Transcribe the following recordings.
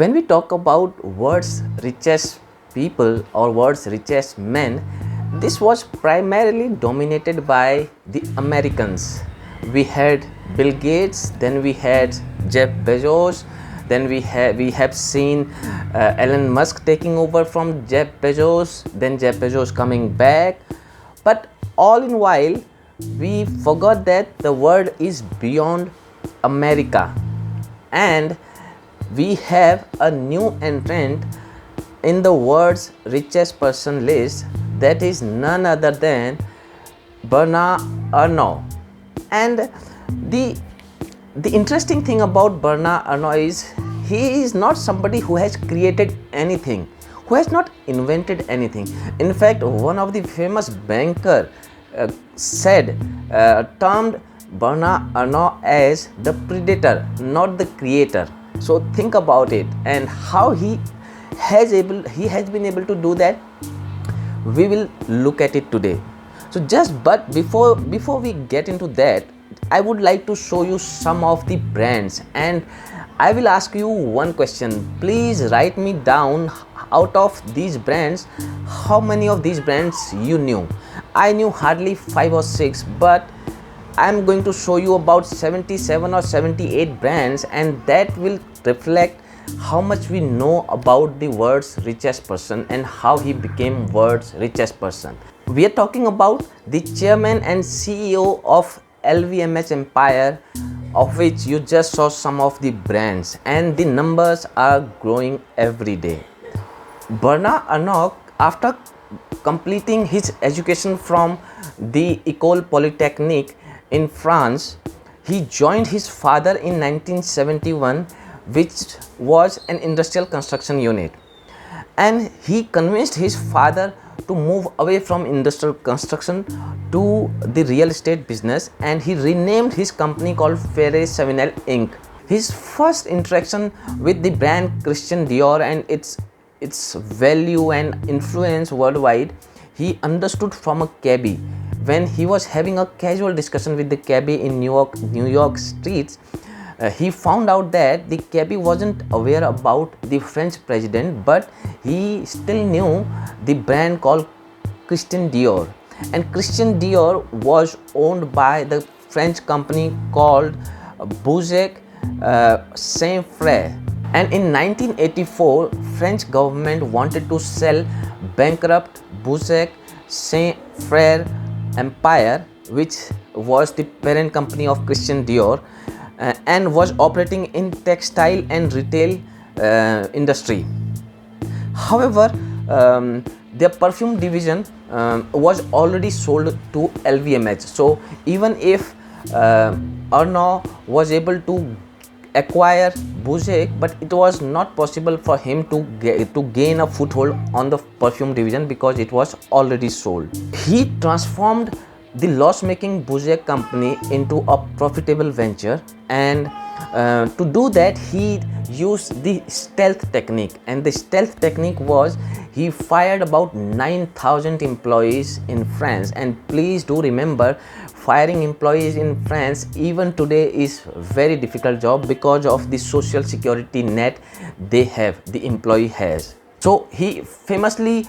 When we talk about world's richest people or world's richest men, this was primarily dominated by the Americans. We had Bill Gates, then we had Jeff Bezos, then we have seen Elon Musk taking over from Jeff Bezos, then Jeff Bezos coming back. But all in while, we forgot that the world is beyond America, and we have a new entrant in the world's richest person list, that is none other than Bernard Arnault. And the interesting thing about Bernard Arnault is he is not somebody who has created anything, who has not invented anything. In fact, one of the famous banker termed Bernard Arnault as the predator, not the creator. So think about it, and how he has been able to do that. We will look at it today. So but before we get into that, I would like to show you some of the brands, and I will ask you one question. Please write me down, out of these brands, how many of these brands you knew. I knew hardly 5 or 6, but I'm going to show you about 77 or 78 brands, and that will reflect how much we know about the world's richest person and how he became world's richest person. We are talking about the chairman and CEO of LVMH empire, of which you just saw some of the brands, and the numbers are growing every day. Bernard Arnault, after completing his education from the École Polytechnique in France, he joined his father in 1971, which was an industrial construction unit, and he convinced his father to move away from industrial construction to the real estate business, and he renamed his company called Ferré Savinel Inc. His first interaction with the brand Christian Dior and its value and influence worldwide, he understood from a cabbie. When he was having a casual discussion with the cabbie in New York streets, he found out that the cabbie wasn't aware about the French president, but he still knew the brand called Christian Dior. And Christian Dior was owned by the French company called Bouzek Saint Frère. And in 1984, French government wanted to sell bankrupt Bouzek Saint Frère empire, which was the parent company of Christian Dior, and was operating in textile and retail industry. However, their perfume division was already sold to LVMH. So even if Arnault was able to acquire Bouzek, but it was not possible for him to gain a foothold on the perfume division because it was already sold. He transformed the loss-making Bouzek company into a profitable venture, and to do that he used the stealth technique, and the stealth technique was he fired about 9,000 employees in France. And please do remember, firing employees in France even today is very difficult job because of the social security net the employee has. So he famously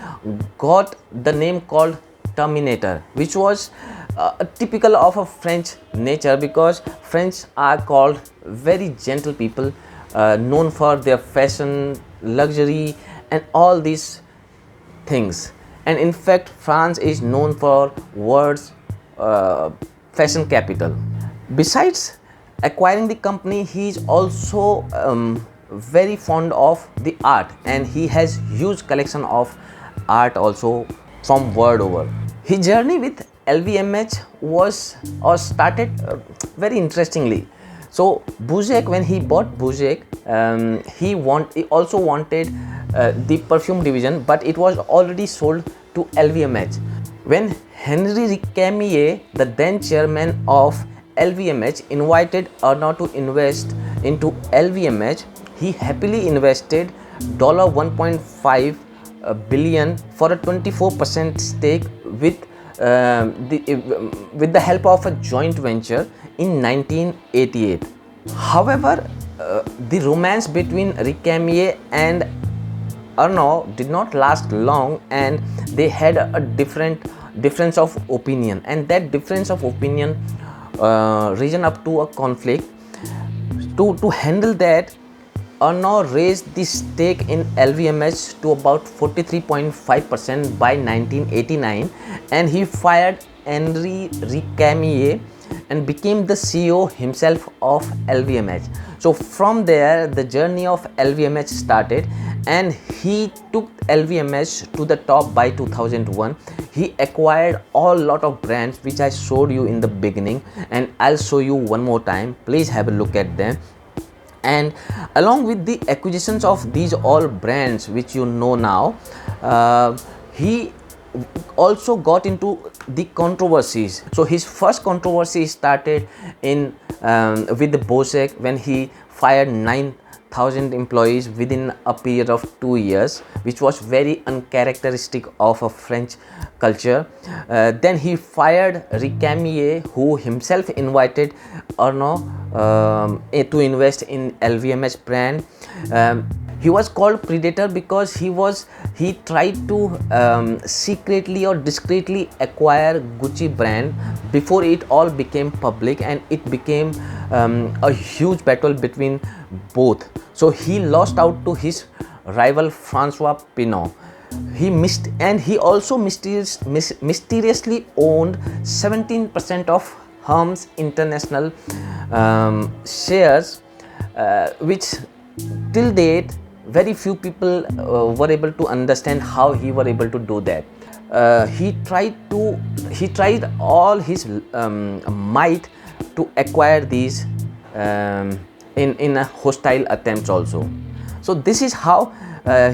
got the name called Terminator, which was typical of a French nature, because French are called very gentle people, known for their fashion, luxury and all these things. And in fact, France is known for world's fashion capital. Besides acquiring the company, he is also very fond of the art, and he has huge collection of art also from world over. His journey with LVMH started very interestingly. So Bouzek, when he bought Bouzek, he also wanted the perfume division, but it was already sold to LVMH. When Henri Recamier, the then chairman of LVMH, invited Arnault to invest into LVMH, he happily invested $1.5 billion for a 24% stake with the help of a joint venture in 1988. However, the romance between Recamier and Arnault did not last long, and they had a difference of opinion, and that difference of opinion risen up to a conflict. To handle that, Arnault raised the stake in LVMH to about 43.5% by 1989, and he fired Henri Recamier and became the CEO himself of LVMH. So from there, the journey of LVMH started, and he took LVMH to the top by 2001. He acquired a lot of brands which I showed you in the beginning, and I'll show you one more time. Please have a look at them. And along with the acquisitions of these all brands which you know now, he also got into the controversies. So his first controversy started in with the Bosec, when he fired 9,000 employees within a period of 2 years, which was very uncharacteristic of a French culture. Then he fired Recamier, who himself invited Arnault to invest in LVMH brand. He was called Predator because he tried to secretly or discreetly acquire Gucci brand before it all became public, and it became a huge battle between both. So he lost out to his rival Francois Pinault. He also mysteriously owned 17% of Hermes International shares, which till date very few people were able to understand how he were able to do that. He tried all his might to acquire these in a hostile attempts also. So this is how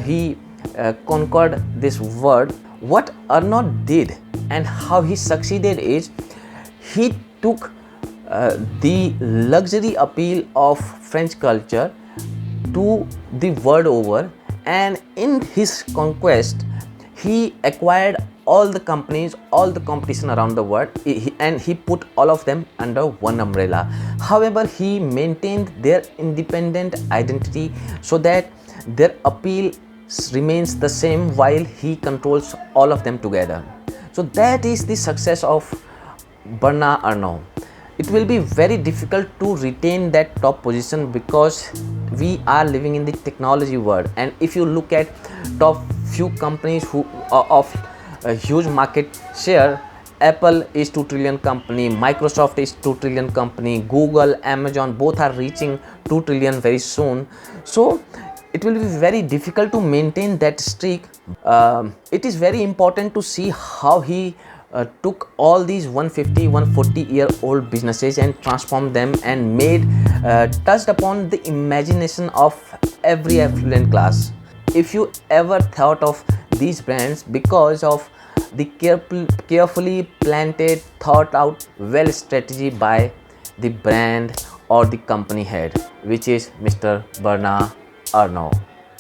he conquered this world. What Arnault did and how he succeeded is, he took the luxury appeal of French culture to the world over, and in his conquest he acquired all the companies, all the competition around the world, and he put all of them under one umbrella. However, he maintained their independent identity so that their appeal remains the same while he controls all of them together. So that is the success of Bernard Arnault. It will be very difficult to retain that top position because we are living in the technology world, and if you look at top few companies who are of a huge market share, Apple is 2 trillion company, Microsoft is 2 trillion company, Google, Amazon, both are reaching 2 trillion very soon. So it will be very difficult to maintain that streak. It is very important to see how he took all these 140-year-old businesses and transformed them and touched upon the imagination of every affluent class. If you ever thought of these brands because of the carefully planted, thought out, well strategy by the brand or the company head, which is Mr. Bernard Arnault.